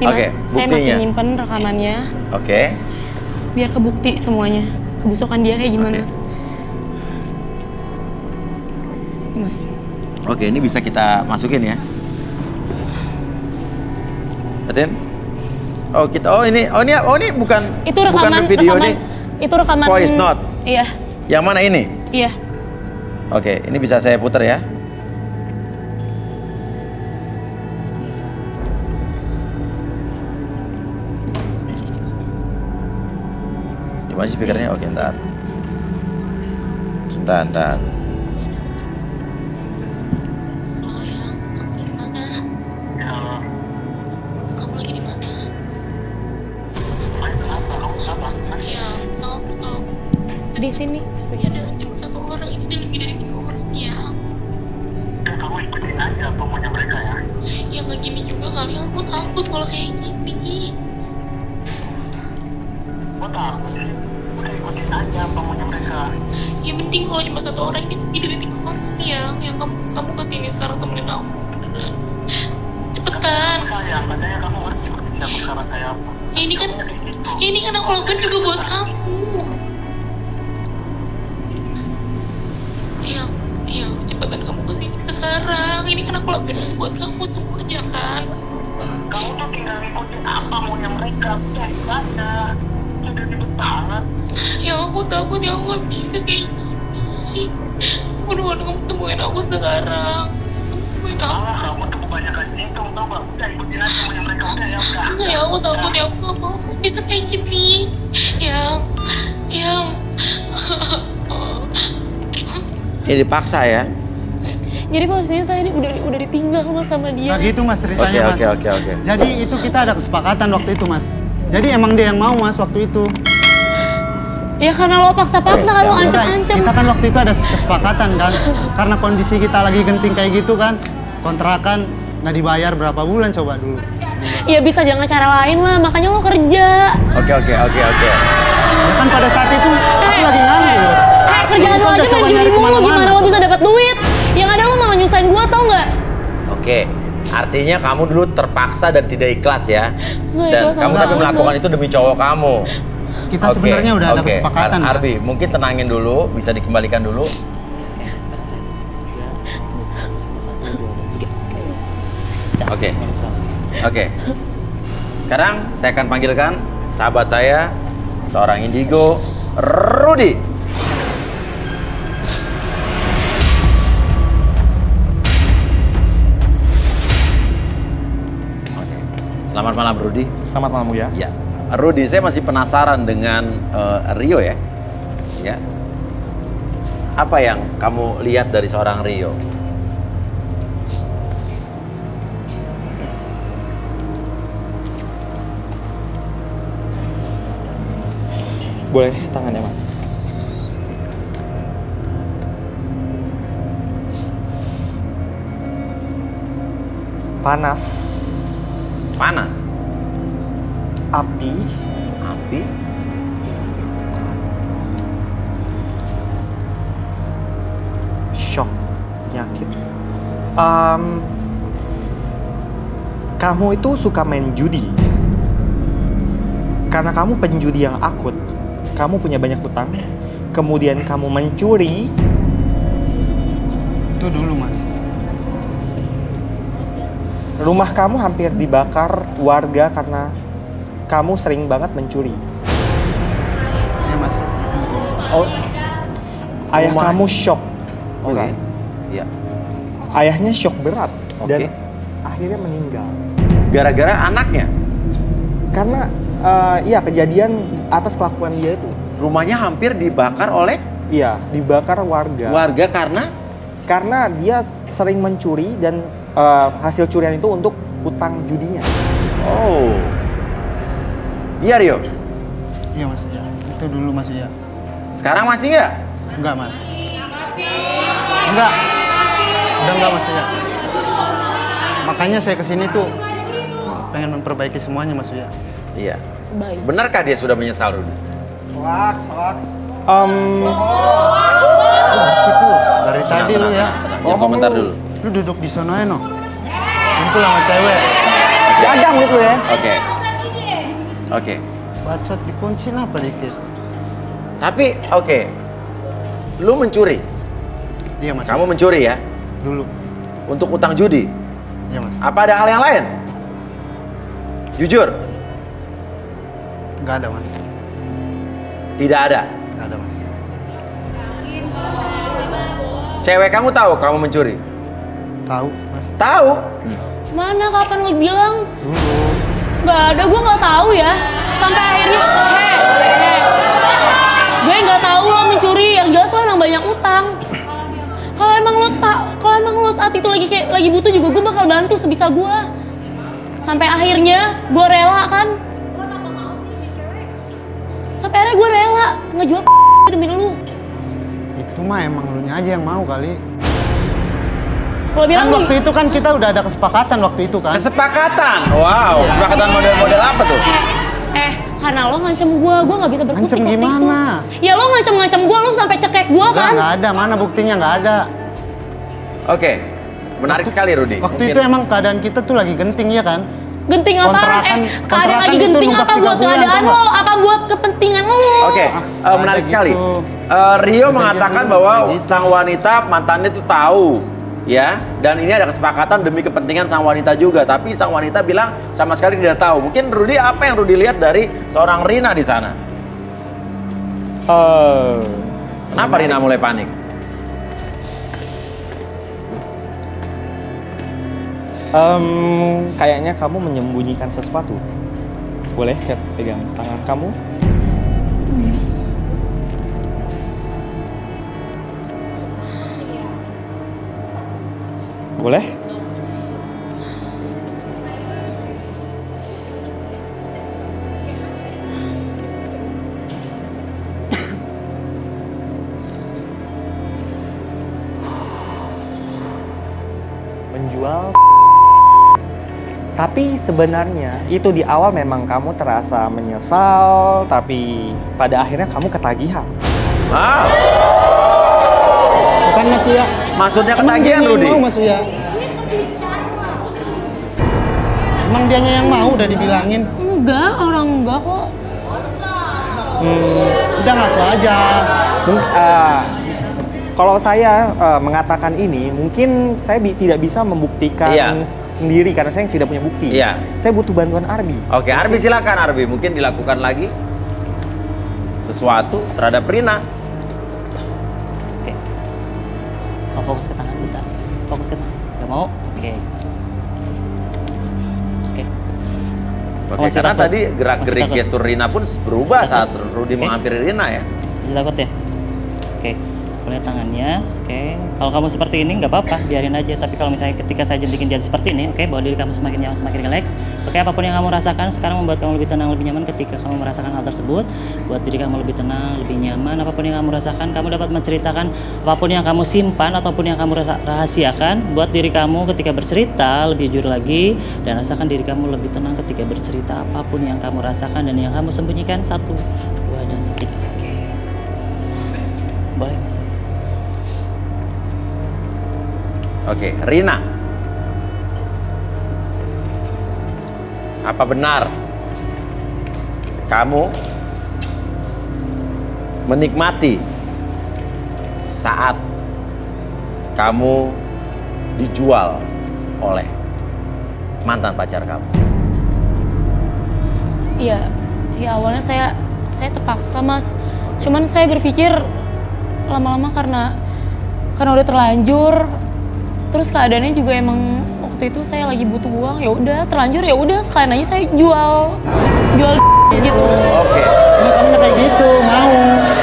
Mas, saya masih nyimpen rekamannya. Oke. Biar kebukti semuanya. Kebusukan dia kayak gimana, Mas. Mas. Oke, ini bisa kita masukin ya. Atin? Ini bukan itu rekaman, bukan video rekaman, ini. Itu rekaman voice note. Iya. Yang mana ini? Iya. Oke, ini bisa saya putar ya. Gimana sih speakernya? Oke, ntar. Ntar. Di sini. Ya ada cuma satu orang, ini udah lebih dari 3 orang ya. Kamu ikutin aja apa maunya mereka ya. Ya nggak gini juga kali, aku takut kalau kayak gini. Aku takut sih, udah ikutin aja apa maunya mereka. Ya mending kalau cuma satu orang, ini lebih dari 3 orang ya. Yang kamu kesini sekarang temenin aku beneran. Cepetan. Sayang, katanya kamu harus ikutin aku sekarang kayak apa. Ya ini kan aku lakukan juga buat kamu. Iya, cepetan kamu kesini sekarang. Ini kan aku lakuin buat kamu semuanya kan. Kamu tuh tinggal ngikutin apa maunya mereka. Udah aja. Udah ribet banget. Ya aku takut ya, aku gak bisa kayak gini. Buruan kamu temuin aku sekarang. Kamu temuin aku. Kamu tuh kebanyakan itu, tau gak? Udah ikutin aja maunya mereka. Udah ya udah. Enggak ya, aku takut ya, aku gak mau bisa kayak gini. Yang Ini dipaksa ya. Jadi posisinya saya ini udah ditinggal Mas sama dia. Nah gitu Mas ceritanya Mas. Oke. Jadi itu kita ada kesepakatan waktu itu Mas. Jadi emang dia yang mau Mas waktu itu. Ya karena lo paksa-paksa kan, lo ancam-ancam. Kita kan waktu itu ada kesepakatan kan. Karena kondisi kita lagi genting kayak gitu kan. Kontrakan nggak dibayar berapa bulan coba dulu. Ya bisa jangan cara lain lah, makanya lo kerja. Oke. Ya kan pada saat itu aku lagi nganggur. Kerjaan lo aja main judi mulu, gimana lo bisa dapat duit? Yang ada lo malah nyusahin gua, tau nggak? Oke, artinya kamu dulu terpaksa dan tidak ikhlas ya. Dan ikhlas kamu sama tapi melakukan itu demi cowok kamu. Kita sebenarnya udah ada kesepakatan. Arbi, mungkin tenangin dulu, bisa dikembalikan dulu. Oke. Sekarang saya akan panggilkan sahabat saya, seorang indigo, Rudy. Selamat malam Rudy. Selamat malam ya. Ya, Rudy, saya masih penasaran dengan Rio ya. Ya. Apa yang kamu lihat dari seorang Rio? Boleh tangannya Mas. Panas. Api. Shock. Penyakit. Kamu itu suka main judi. Karena kamu penjudi yang akut. Kamu punya banyak hutang. Kemudian kamu mencuri. Itu dulu Mas. Rumah kamu hampir dibakar warga karena kamu sering banget mencuri. Ya Mas. Oh, ayah kamu shock. Oke. Iya. Ayahnya shock berat dan Oke. akhirnya meninggal. Gara-gara anaknya? Karena iya kejadian atas kelakuan dia itu. Rumahnya hampir dibakar oleh? Iya, dibakar warga. Warga karena? Karena dia sering mencuri dan hasil curian itu untuk utang judinya. Oh. Iya Rio? Iya Mas, ya. Itu dulu Mas ya. Sekarang masih nggak? Enggak Mas. Enggak. Udah enggak Mas ya. Makanya saya kesini tuh pengen memperbaiki semuanya Mas ya. Iya. Baik. Benarkah dia sudah menyesal Rudy? Hoax. Asik lu. Dari tadi lu ya. Jangan komentar dulu. Lu duduk di sono ya no. Kumpul sama cewek. Jaga mulut lu ya. Oke. Oke. Bacot dikunci apa dikit? Tapi oke. Lu mencuri. Iya mas. Kamu mencuri ya? Dulu. Untuk utang judi. Iya mas. Apa ada hal yang lain? Jujur. Nggak ada mas. Tidak ada. Nggak ada mas. Cewek kamu tahu kamu mencuri? Tahu mas. Tahu? Mana kapan lu bilang? Dulu. Nggak ada, gue nggak tahu ya. Sampai akhirnya, gue nggak tahu lo mencuri. Yang jelas lo emang banyak utang. Kalau emang lo saat itu lagi butuh juga, gue bakal bantu sebisa gue. Sampai akhirnya gue rela kan. Sampai akhirnya gue rela ngejual demi lu. Itu mah emang lu aja yang mau kali. Lo bilang Kan waktu itu kan kita udah ada kesepakatan waktu itu kan. Kesepakatan. Wow, kesepakatan model-model apa tuh? karena lo ngancem gue nggak bisa berkutik Ngancem waktu gimana? itu. Ya lo ngancem gue, lo sampai cekek gue kan? Nggak ada, mana buktinya nggak ada. Oke, menarik sekali Rudy. Waktu Mungkin- itu emang keadaan kita tuh lagi genting ya kan? Genting apaan? Keadaan kontrakan lagi itu genting nunggak apa 3 buat bulan, keadaan tau lo? nggak? Apa buat kepentingan lo? Oke, nggak menarik ada sekali. gitu. Rio mengatakan bahwa Gitu. sang wanita mantannya itu tahu, ya, dan ini ada kesepakatan demi kepentingan sang wanita juga. Tapi sang wanita bilang sama sekali tidak tahu. Mungkin Rudy, apa yang Rudy lihat dari seorang Rina di sana? Kenapa Rina mulai panik? Kayaknya kamu menyembunyikan sesuatu. Boleh saya pegang tangan kamu? Boleh? Menjual. Tapi sebenarnya itu di awal memang kamu terasa menyesal, tapi pada akhirnya kamu ketagihan. Ah, Bukan Mas Uya. maksudnya Emang ketagihan dianya Rudy? yang mau Mas Uya? Emang dianya yang mau udah dibilangin. Enggak, orang enggak kok. Udah ngaku aja. Kalau saya mengatakan ini, mungkin saya tidak bisa membuktikan Iya. sendiri karena saya tidak punya bukti. Iya. Saya butuh bantuan Arbi. Oke, Arbi silakan Arbi. Mungkin dilakukan lagi sesuatu terhadap Rina. Oke. Mau fokus ke tangan bentar. Fokus ke tangan. Gak mau? Oke. Oke. Oke, Masih karena takut? tadi gerak-gerik Masih takut? gestur Rina pun berubah Masih saat takut? Rudy Oke. menghampiri Rina ya. Masih takut ya? Oke. Boleh tangannya. Oke. Kalau kamu seperti ini nggak apa-apa, biarin aja. Tapi kalau misalnya ketika saya bikin jadi seperti ini, oke, bawa diri kamu semakin nyaman, semakin relax. Oke, apapun yang kamu rasakan sekarang membuat kamu lebih tenang, lebih nyaman ketika kamu merasakan hal tersebut. Buat diri kamu lebih tenang, lebih nyaman. Apapun yang kamu rasakan, kamu dapat menceritakan apapun yang kamu simpan ataupun yang kamu rahasiakan. Buat diri kamu ketika bercerita lebih jujur lagi dan rasakan diri kamu lebih tenang ketika bercerita apapun yang kamu rasakan dan yang kamu sembunyikan. 1, 2, dan 3. Oke. Boleh mas. Oke, Rina. Apa benar kamu menikmati saat kamu dijual oleh mantan pacar kamu? Iya, ya awalnya saya terpaksa mas. Cuman saya berpikir lama-lama karena udah terlanjur. Terus keadaannya juga emang waktu itu saya lagi butuh uang. Ya udah terlanjur, ya udah sekalian aja saya jual gitu. Oke. Emang kamu kayak gitu, mau.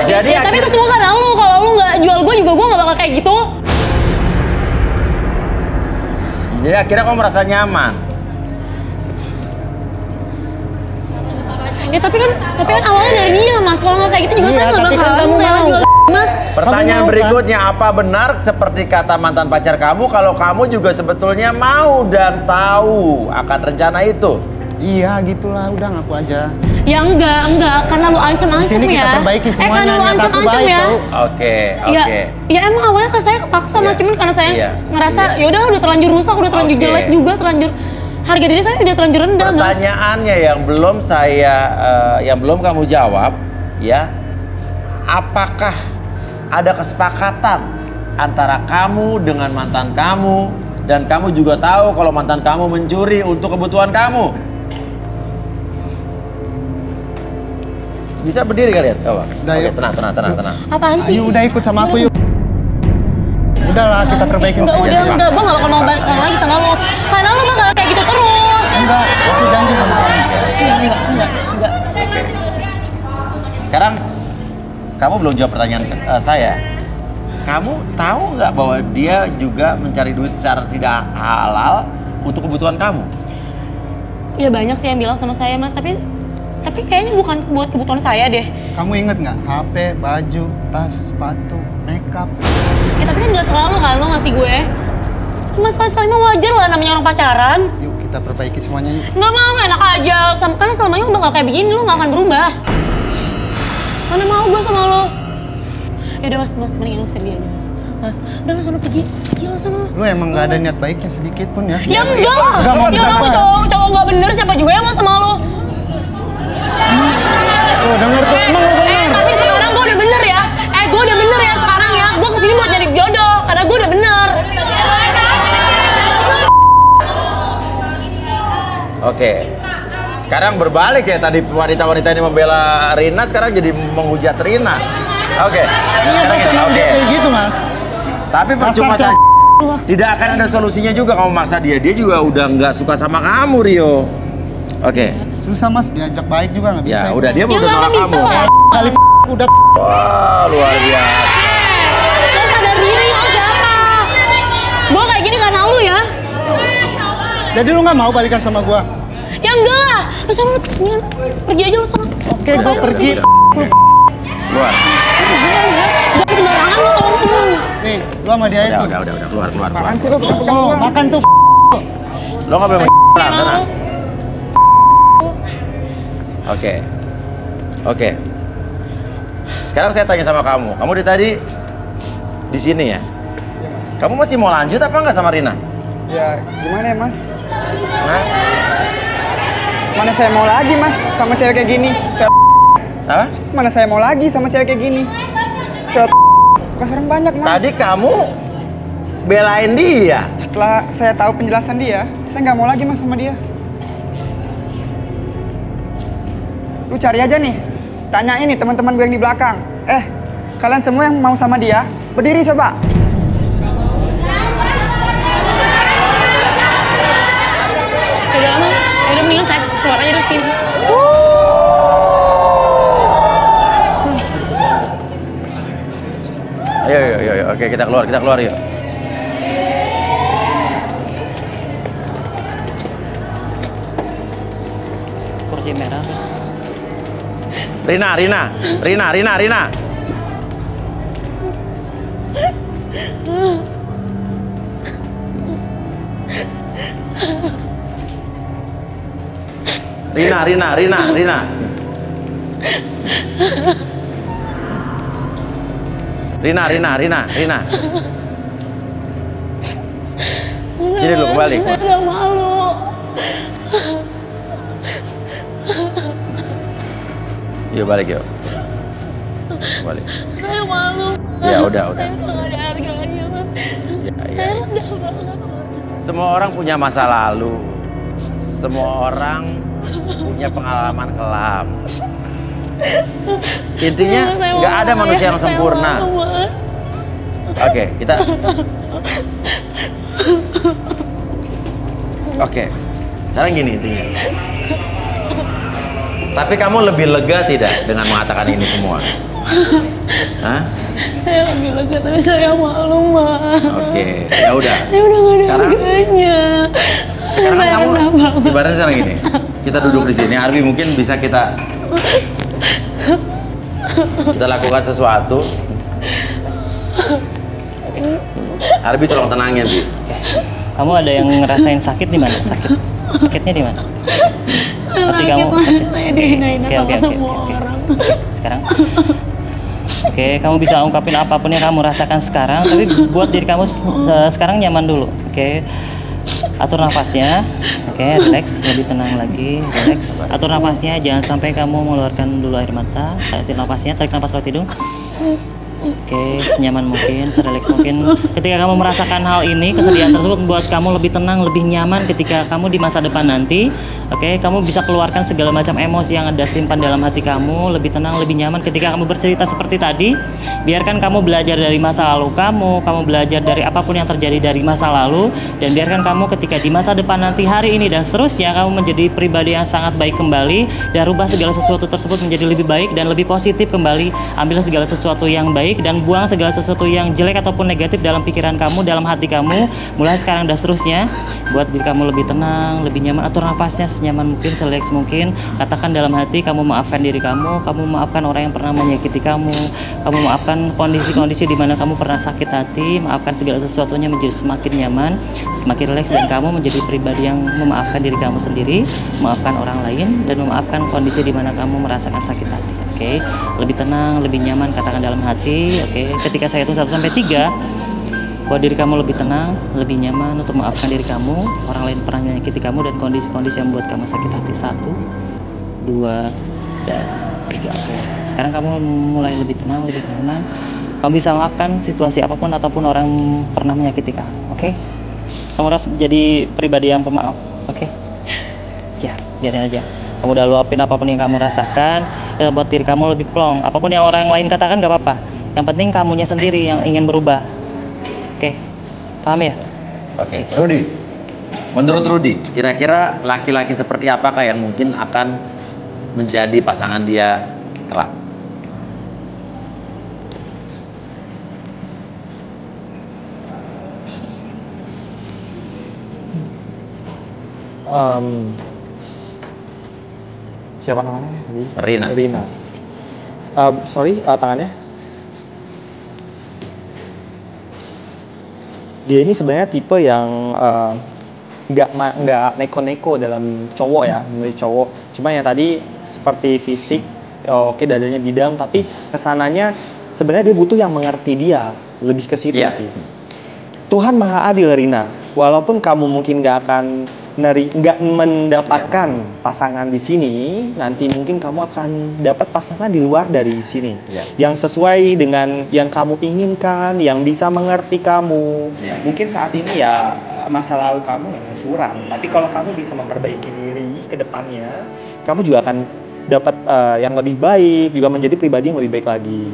Jadi Ya, tapi itu semua karena lu. Kalau lu nggak jual gue juga gue nggak bakal kayak gitu. Jadi akhirnya kamu merasa nyaman. Ya tapi kan awalnya dari dia mas. Kalau nggak kayak gitu juga Iya, saya nggak tapi kan bakalan kamu rela mau. jual mas. Pertanyaan Kamu mau, kan? berikutnya, apa benar seperti kata mantan pacar kamu kalau kamu juga sebetulnya mau dan tahu akan rencana itu? Iya gitulah, udah ngaku aja. Ya enggak, karena lu Di ancem-ancem sini kita ya. perbaiki semuanya, Karena lu niat aku ancem-ancem baik, ya. tau. Oke, Ya, oke. ya emang awalnya kan saya kepaksa mas, Iya. cuman karena saya Iya. ngerasa Iya. udah terlanjur rusak, udah terlanjur Oke. jelek juga, terlanjur Harga diri saya udah terlanjur rendah, Mas. Pertanyaannya yang belum kamu jawab, ya. Apakah ada kesepakatan antara kamu dengan mantan kamu dan kamu juga tahu kalau mantan kamu mencuri untuk kebutuhan kamu? Bisa berdiri kalian? Oke, tenang. Apaan sih? Ayo udah ikut sama aku yuk. Udahlah, kita perbaikin Enggak, saja. enggak, gue gak bakal mau balik lagi sama lo. Karena lo bakal kayak gitu terus. Enggak, aku janji sama kamu. Enggak. Oke. Sekarang kamu belum jawab pertanyaan saya. Kamu tahu nggak bahwa dia juga mencari duit secara tidak halal untuk kebutuhan kamu? Ya banyak sih yang bilang sama saya, Mas, tapi kayaknya bukan buat kebutuhan saya deh. Kamu inget nggak? HP, baju, tas, sepatu, makeup. Ya tapi kan gak selalu kan lo ngasih gue. Cuma sekali-sekali mah wajar lah namanya orang pacaran. Yuk kita perbaiki semuanya yuk. Nggak mau, enak aja. Karena selamanya lo bakal kayak begini, lo gak akan berubah. Mana mau gue sama lo. Yaudah Mas, mendingan usir dia aja Mas. Udah Mas, sana pergi lo sana. Lu emang nggak ada niat baiknya sedikit pun ya? Ya enggak lah. Enggak mau Ya bisa udah cowok gak bener, siapa juga yang mau sama lo. Oh denger tuh, emang lu bener. Tapi sekarang gue udah bener ya. Gue udah bener ya sekarang ya. Gue kesini buat nyari jodoh, karena gue udah bener. Oke. Sekarang berbalik ya, tadi wanita-wanita ini membela Rina, sekarang jadi menghujat Rina. Oke. Iya Sekarang mas, gini, emang dia oke. kayak gitu mas. Tapi percuma Dasar saja. Tidak akan ada solusinya juga kamu maksa dia. Dia juga udah nggak suka sama kamu, Rio. Oke. Susah mas, diajak baik juga nggak bisa. Ya itu. udah, dia Ya udah nggak nolak bisa kamu. lah. Kali udah. Wah, luar biasa. Lo sadar diri lo siapa? Gue kayak gini karena lu ya. Jadi lu nggak mau balikan sama gua? Ya enggak lah. Lu sana pergi aja lo sana. Oke, gua pergi. Keluar. Gak sembarangan lo kalau ngomong. Nih, lu sama dia itu. Udah, keluar. Makan sih lu, oh, makan tuh. Lo nggak boleh tenang. Oke. Sekarang saya tanya sama kamu. Kamu dari tadi di sini ya? Kamu masih mau lanjut apa nggak sama Rina? Ya gimana ya mas? Hah? Mana saya mau lagi mas sama cewek kayak gini? Apa? Mana saya mau lagi sama cewek kayak gini? Cewek sekarang banyak mas. Tadi kamu belain dia. Setelah saya tahu penjelasan dia, saya nggak mau lagi mas sama dia. Lu cari aja nih, tanyain nih teman-teman gue yang di belakang. Kalian semua yang mau sama dia, berdiri coba. Udah Mas, udah mendingan saya keluar aja dari sini. Ayo. Oke, kita keluar yuk. Kursi merah. Rina. Rina. Sini dulu kembali. Saya udah malu. Yuk balik yuk. Balik. Saya malu. Ya udah. Saya udah gak ada harganya Mas. Ya. Saya rendah banget. Semua orang punya masa lalu. Semua orang punya pengalaman kelam. Intinya Saya nggak malu, ada manusia yang saya sempurna. malu, Mas. Oke, kita. Oke, sekarang gini intinya. Tapi kamu lebih lega tidak dengan mengatakan ini semua? Hah? Saya lebih lega tapi saya malu Mas. Oke, ya udah. Saya udah gak ada Sekarang- harganya. Sekarang kan Saya kamu rendah banget. ibaratnya sekarang gini. Kita duduk di sini, Arbi mungkin bisa kita lakukan sesuatu. Arbi tolong tenangin, Bi. Kamu ada yang ngerasain sakit di mana? Sakitnya di mana? Hati kamu sakit. Saya dihina-hina Oke, sama oke, semua oke. orang. Sekarang oke, kamu bisa ungkapin apapun yang kamu rasakan sekarang, tapi buat diri kamu sekarang nyaman dulu. Oke. Atur nafasnya. Oke, relax, lebih tenang lagi. Relax. Atur nafasnya, jangan sampai kamu mengeluarkan dulu air mata. Tarik nafasnya, tarik nafas lewat hidung. Oke, senyaman mungkin, serelax mungkin. Ketika kamu merasakan hal ini, kesedihan tersebut membuat kamu lebih tenang, lebih nyaman ketika kamu di masa depan nanti. Oke, kamu bisa keluarkan segala macam emosi yang ada simpan dalam hati kamu, lebih tenang, lebih nyaman ketika kamu bercerita seperti tadi. Biarkan kamu belajar dari masa lalu kamu belajar dari apapun yang terjadi dari masa lalu, dan biarkan kamu ketika di masa depan nanti, hari ini dan seterusnya, kamu menjadi pribadi yang sangat baik kembali, dan rubah segala sesuatu tersebut menjadi lebih baik dan lebih positif kembali. Ambil segala sesuatu yang baik dan buang segala sesuatu yang jelek ataupun negatif dalam pikiran kamu, dalam hati kamu, mulai sekarang dan seterusnya. Buat diri kamu lebih tenang, lebih nyaman. Atur nafasnya senyaman mungkin, seleks mungkin. Katakan dalam hati, kamu maafkan diri kamu maafkan orang yang pernah menyakiti kamu maafkan kondisi-kondisi di mana kamu pernah sakit hati, maafkan segala sesuatunya menjadi semakin nyaman, semakin rileks, dan kamu menjadi pribadi yang memaafkan diri kamu sendiri, memaafkan orang lain, dan memaafkan kondisi di mana kamu merasakan sakit hati. Oke, lebih tenang, lebih nyaman, katakan dalam hati. Oke, ketika saya hitung 1 sampai 3, buat diri kamu lebih tenang, lebih nyaman untuk memaafkan diri kamu, orang lain pernah menyakiti kamu, dan kondisi-kondisi yang membuat kamu sakit hati. 1, 2, dan 3. Oke, sekarang kamu mulai lebih tenang, lebih tenang. Kamu bisa maafkan situasi apapun ataupun orang pernah menyakiti kamu. Oke, kamu harus menjadi pribadi yang pemaaf. Oke, ya, biarin aja. Kamu udah luapin apapun yang kamu rasakan, ya, buat diri kamu lebih plong. Apapun yang orang lain katakan gak apa-apa. Yang penting kamunya sendiri yang ingin berubah. Oke, paham ya? Oke. Rudi, menurut Rudi, kira-kira laki-laki seperti apakah yang mungkin akan menjadi pasangan dia kelak? Siapa namanya? Rina. Sorry, tangannya. Dia ini sebenarnya tipe yang nggak neko-neko dalam cowok ya, menurut cowok. Cuma yang tadi seperti fisik, oke, dadanya bidang, tapi kesananya sebenarnya dia butuh yang mengerti dia, lebih ke situ sih. Tuhan Maha Adil, Rina. Walaupun kamu mungkin nggak mendapatkan pasangan di sini, nanti mungkin kamu akan dapat pasangan di luar dari sini, yang sesuai dengan yang kamu inginkan, yang bisa mengerti kamu. Mungkin saat ini ya masa lalu kamu memang suram, tapi kalau kamu bisa memperbaiki diri ke depannya, kamu juga akan dapat yang lebih baik, juga menjadi pribadi yang lebih baik lagi.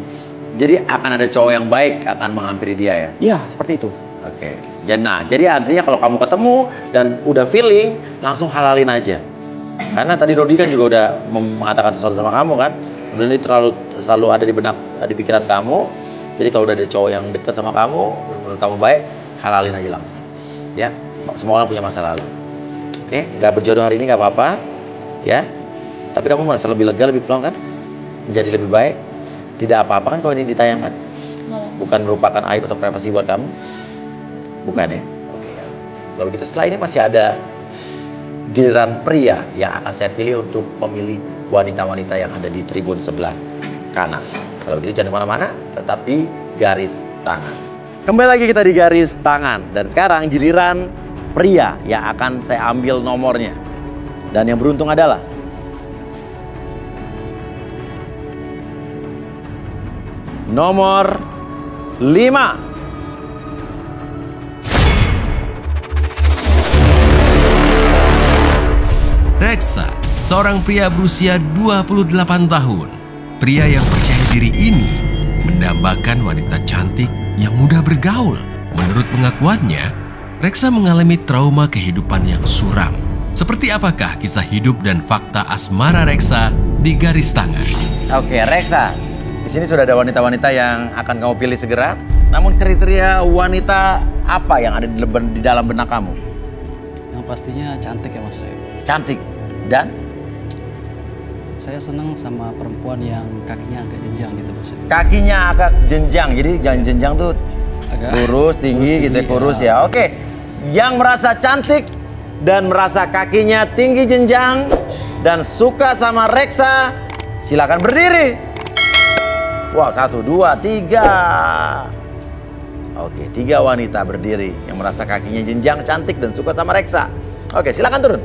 Jadi akan ada cowok yang baik akan menghampiri dia ya? Iya, seperti itu. Oke. Nah, jadi artinya kalau kamu ketemu dan udah feeling, langsung halalin aja. Karena tadi Rodi kan juga udah mengatakan sesuatu sama kamu kan, dan itu selalu ada di pikiran kamu. Jadi kalau udah ada cowok yang dekat sama kamu, menurut kamu baik, halalin aja langsung. Ya, semua orang punya masa lalu. Oke, nggak berjodoh hari ini nggak apa-apa, ya. Tapi kamu merasa lebih lega, lebih plong kan, menjadi lebih baik. Tidak apa-apa kan kalau ini ditayangkan? Bukan merupakan aib atau privasi buat kamu? Bukan ya? Oke. Kalau gitu setelah ini masih ada giliran pria yang akan saya pilih untuk memilih wanita-wanita yang ada di tribun sebelah kanan. Kalau begitu jangan kemana-mana, tetap di garis tangan. Kembali lagi kita di garis tangan. Dan sekarang giliran pria yang akan saya ambil nomornya. Dan yang beruntung adalah nomor 5. Reksa, seorang pria berusia 28 tahun. Pria yang percaya diri ini mendambakan wanita cantik yang mudah bergaul. Menurut pengakuannya, Reksa mengalami trauma kehidupan yang suram. Seperti apakah kisah hidup dan fakta asmara Reksa di garis tangan? Oke, Reksa. Di sini sudah ada wanita-wanita yang akan kamu pilih segera. Namun kriteria wanita apa yang ada di dalam benak kamu? Yang pastinya cantik ya Mas. Cantik. Dan? Saya senang sama perempuan yang kakinya agak jenjang gitu Mas. Kakinya agak jenjang, jadi jangan jenjang tuh agak lurus, tinggi gitu, kurus ya. Oke, yang merasa cantik dan merasa kakinya tinggi jenjang dan suka sama Reksa, silakan berdiri. Wow, 1, 2, 3. Oke, 3 wanita berdiri yang merasa kakinya jenjang, cantik dan suka sama Reksa. Oke, silakan turun.